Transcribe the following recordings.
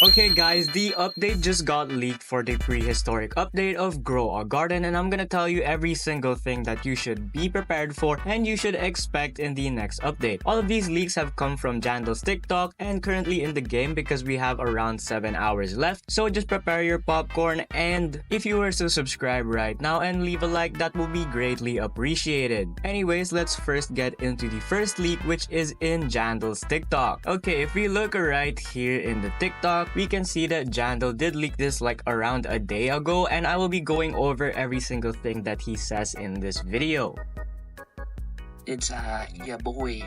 Okay guys, the update just got leaked for the prehistoric update of Grow a Garden, and I'm gonna tell you every single thing that you should be prepared for and you should expect in the next update. All of these leaks have come from Jandel's TikTok and currently in the game because we have around 7 hours left. So just prepare your popcorn, and if you were to subscribe right now and leave a like, that will be greatly appreciated. Anyways, let's first get into the first leak, which is in Jandel's TikTok. Okay, if we look right here in the TikTok, we can see that Jandel did leak this like around a day ago, and I will be going over every single thing that he says in this video. It's your boy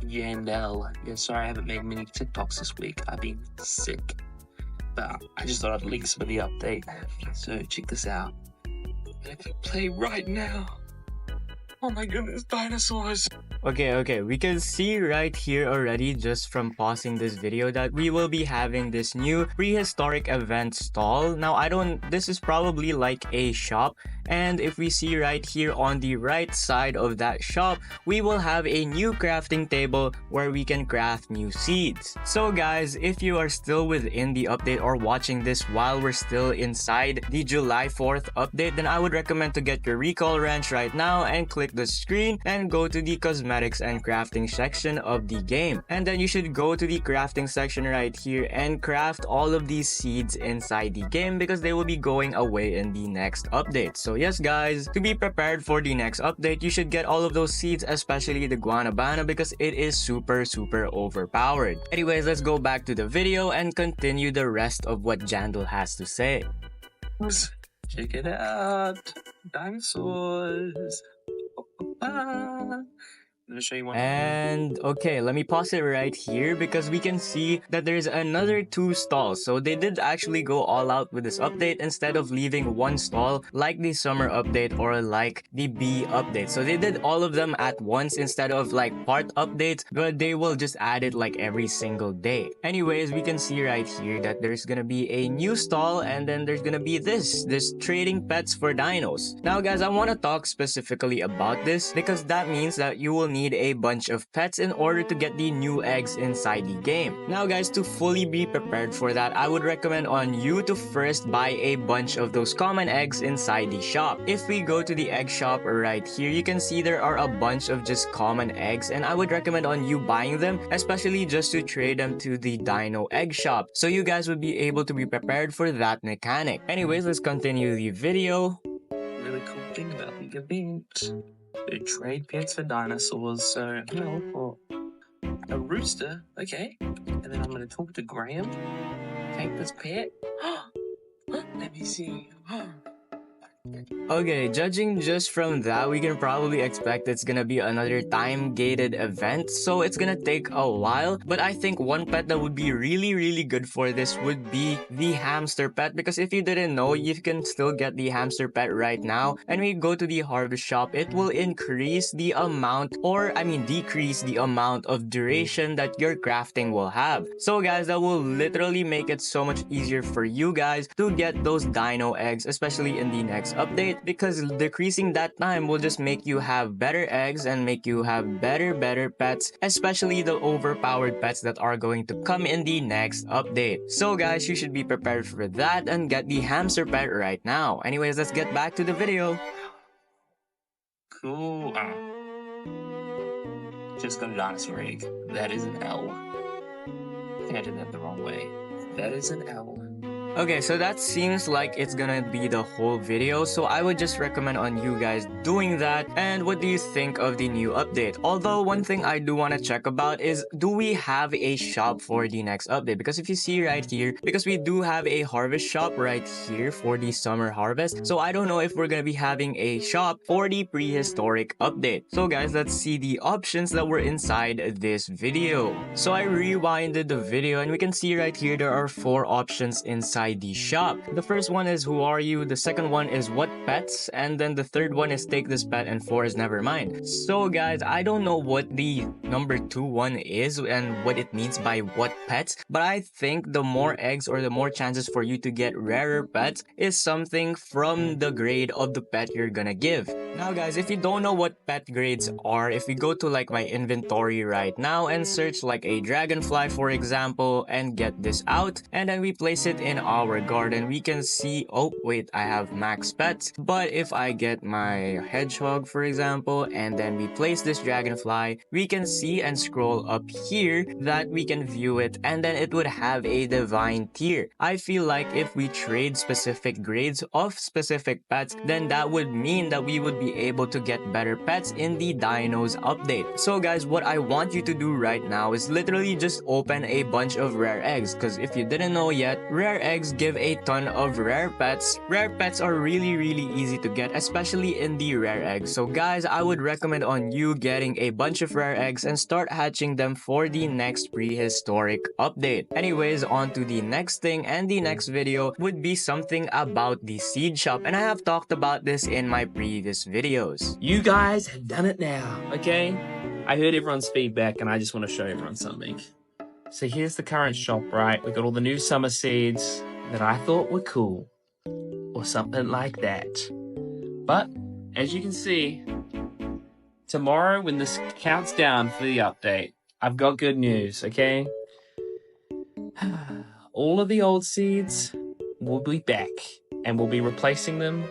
Jandel. Yeah, sorry I haven't made many TikToks this week. I've been sick. But I just thought I'd leak some of the update. So check this out. I can play right now. Oh my goodness, dinosaurs! Okay, we can see right here already just from pausing this video that we will be having this new prehistoric event stall. Now this is probably like a shop, and if we see right here on the right side of that shop, we will have a new crafting table where we can craft new seeds. So guys, if you are still within the update or watching this while we're still inside the July 4th update, then I would recommend to get your recall wrench right now and click the screen and go to the cosmetics and crafting section of the game, and then you should go to the crafting section right here and craft all of these seeds inside the game because they will be going away in the next update. So yes guys, to be prepared for the next update, you should get all of those seeds, especially the guanabana, because it is super overpowered. Anyways, let's go back to the video and continue the rest of what Jandel has to say. Check it out, dinosaurs. I'm gonna show you one. And okay, let me pause it right here because we can see that there's another 2 stalls. So they did actually go all out with this update instead of leaving 1 stall like the summer update or like the bee update. So they did all of them at once instead of like part updates, but they will just add it like every single day. Anyways, we can see right here that there's gonna be a new stall, and then there's gonna be this trading pets for dinos. Now guys, I want to talk specifically about this because that means that you will need a bunch of pets in order to get the new eggs inside the game. Now guys, to fully be prepared for that, I would recommend on you to first buy a bunch of those common eggs inside the shop. If we go to the egg shop right here, you can see there are a bunch of just common eggs, and I would recommend on you buying them, especially just to trade them to the dino egg shop, so you guys would be able to be prepared for that mechanic. Anyways, let's continue the video. Really cool thing about the event. They trade pets for dinosaurs, so for a rooster, okay. And then I'm gonna talk to Graham. Take this pet. Let me see. Okay, judging just from that, we can probably expect it's gonna be another time-gated event, so it's gonna take a while. But I think one pet that would be really good for this would be the hamster pet, because if you didn't know, you can still get the hamster pet right now. And when you go to the harvest shop, it will increase the amount, decrease the amount of duration that your crafting will have. So guys, that will literally make it so much easier for you guys to get those dino eggs, especially in the next update, because decreasing that time will just make you have better eggs and make you have better pets, especially the overpowered pets that are going to come in the next update. So guys, you should be prepared for that and get the hamster pet right now. Anyways, let's get back to the video. Cool. Just got a Dinosaur Rig. That is an L. I think I did that the wrong way. That is an L. Okay, so that seems like it's gonna be the whole video, so I would just recommend on you guys doing that. And what do you think of the new update? Although one thing I do want to check about is, do we have a shop for the next update? Because if you see right here, because we do have a harvest shop right here for the summer harvest, so I don't know if we're gonna be having a shop for the prehistoric update. So guys, let's see the options that were inside this video. So I rewinded the video, and we can see right here there are 4 options inside inside the shop. The first one is who are you, the second one is what pets, and then the third one is take this pet, and four is never mind. So guys, I don't know what the number 2 one is and what it means by what pets, but I think the more eggs or the more chances for you to get rarer pets is something from the grade of the pet you're gonna give. Now guys, if you don't know what pet grades are, if we go to like my inventory right now and search like a dragonfly for example and get this out, and then we place it in our garden, we can see, oh wait, I have max pets. But if I get my hedgehog for example and then we place this dragonfly, we can see and scroll up here that we can view it, and then it would have a divine tier. I feel like if we trade specific grades of specific pets, then that would mean that we would be able to get better pets in the Dinos update. So guys, what I want you to do right now is literally just open a bunch of rare eggs, because if you didn't know yet, rare eggs give a ton of rare pets. Rare pets are really easy to get, especially in the rare eggs. So guys, I would recommend on you getting a bunch of rare eggs and start hatching them for the next prehistoric update. Anyways, on to the next thing, and the next video would be something about the seed shop, and I have talked about this in my previous videos. You guys have done it now, okay? I heard everyone's feedback and I just want to show everyone something. So here's the current shop, right? We got all the new summer seeds that I thought were cool, or something like that. But as you can see, tomorrow when this counts down for the update, I've got good news, okay? All of the old seeds will be back and we'll be replacing them.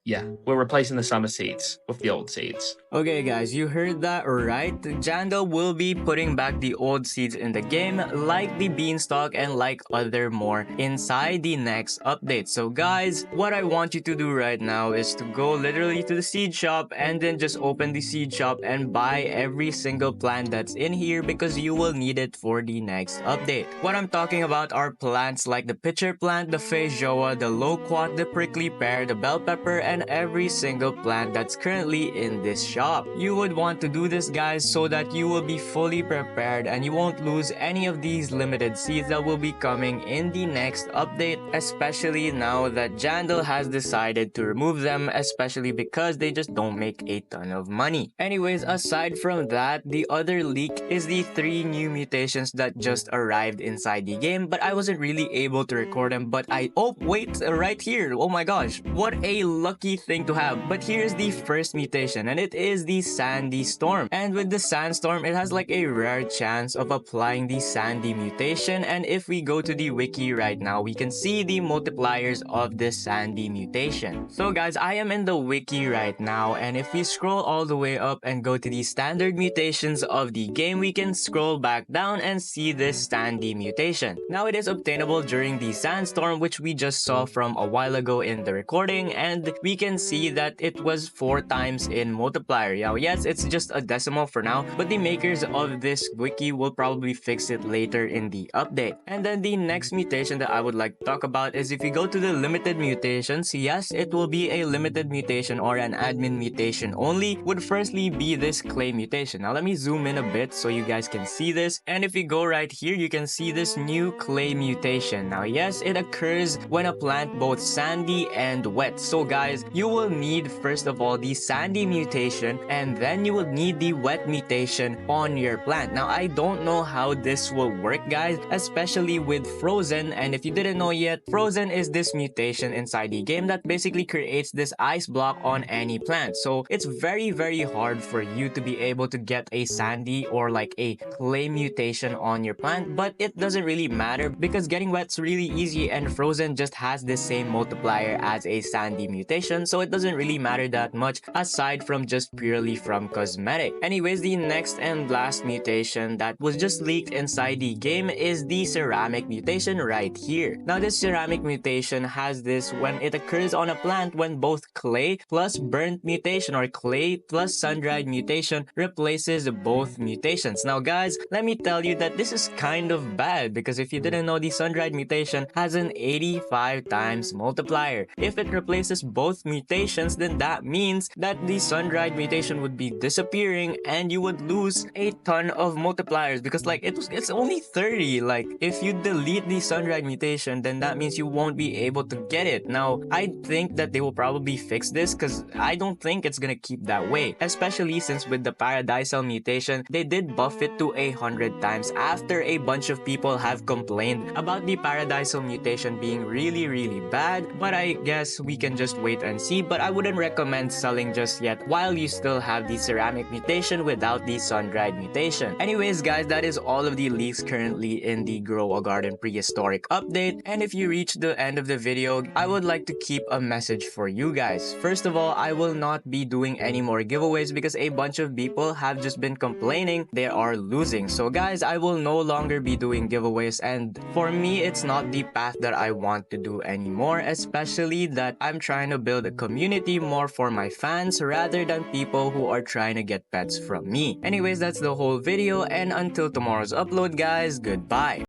Yeah, we're replacing the summer seeds with the old seeds. Okay guys, you heard that right? Jandel will be putting back the old seeds in the game, like the beanstalk and like other more inside the next update. So guys, what I want you to do right now is to go literally to the seed shop and then just open the seed shop and buy every single plant that's in here, because you will need it for the next update. What I'm talking about are plants like the pitcher plant, the feijoa, the loquat, the prickly pear, the bell pepper, and every single plant that's currently in this shop. You would want to do this guys so that you will be fully prepared and you won't lose any of these limited seeds that will be coming in the next update, especially now that Jandel has decided to remove them, especially because they just don't make a ton of money. Anyways, aside from that, the other leak is the 3 new mutations that just arrived inside the game, but I wasn't really able to record them, but oh wait, right here, oh my gosh, what a lucky thing to have. But here's the first mutation, and it is the Sandy Storm. And with the Sandstorm, it has like a rare chance of applying the Sandy mutation, and if we go to the wiki right now, we can see the multipliers of the Sandy mutation. So guys, I am in the wiki right now, and if we scroll all the way up and go to the standard mutations of the game, we can scroll back down and see this Sandy mutation. Now it is obtainable during the Sandstorm, which we just saw from a while ago in the recording, and we can see that it was 4 times in multiplier. Now yes, it's just a decimal for now, but the makers of this wiki will probably fix it later in the update. And then the next mutation that I would like to talk about is if you go to the limited mutations, yes, it will be a limited mutation or an admin mutation only, would firstly be this clay mutation. Now let me zoom in a bit so you guys can see this, and if you go right here, you can see this new clay mutation. Now yes, it occurs when a plant both sandy and wet. So guys, you will need first of all the sandy mutation, and then you will need the wet mutation on your plant. Now I don't know how this will work guys, especially with Frozen, and if you didn't know yet, Frozen is this mutation inside the game that basically creates this ice block on any plant. So it's very hard for you to be able to get a sandy or like a clay mutation on your plant, but it doesn't really matter because getting wet's really easy, and Frozen just has the same multiplier as a sandy mutation, so it doesn't really matter that much aside from just purely from cosmetic. Anyways, the next and last mutation that was just leaked inside the game is the ceramic mutation right here. Now this ceramic mutation has this when it occurs on a plant when both clay plus burnt mutation or clay plus sun-dried mutation replaces both mutations. Now guys, let me tell you that this is kind of bad because if you didn't know, the sun-dried mutation has an 85 times multiplier. If it replaces both mutations, then that means that the sun-dried mutation would be disappearing and you would lose a ton of multipliers because like it's only 30. Like if you delete the sun-dried mutation, then that means you won't be able to get it. Now, I think that they will probably fix this because I don't think it's gonna keep that way, especially since with the paradisal mutation, they did buff it to 100 times after a bunch of people have complained about the paradisal mutation being really bad. But I guess we can just wait and see, but I wouldn't recommend selling just yet while you still have the ceramic mutation without the sun-dried mutation. Anyways guys, that is all of the leaks currently in the Grow a Garden Prehistoric update, and if you reach the end of the video, I would like to keep a message for you guys. First of all, I will not be doing any more giveaways because a bunch of people have just been complaining they are losing. So guys, I will no longer be doing giveaways, and for me, it's not the path that I want to do anymore, especially that I'm trying to build a community more for my fans rather than people who are trying to get pets from me. Anyways, that's the whole video, and until tomorrow's upload guys, goodbye.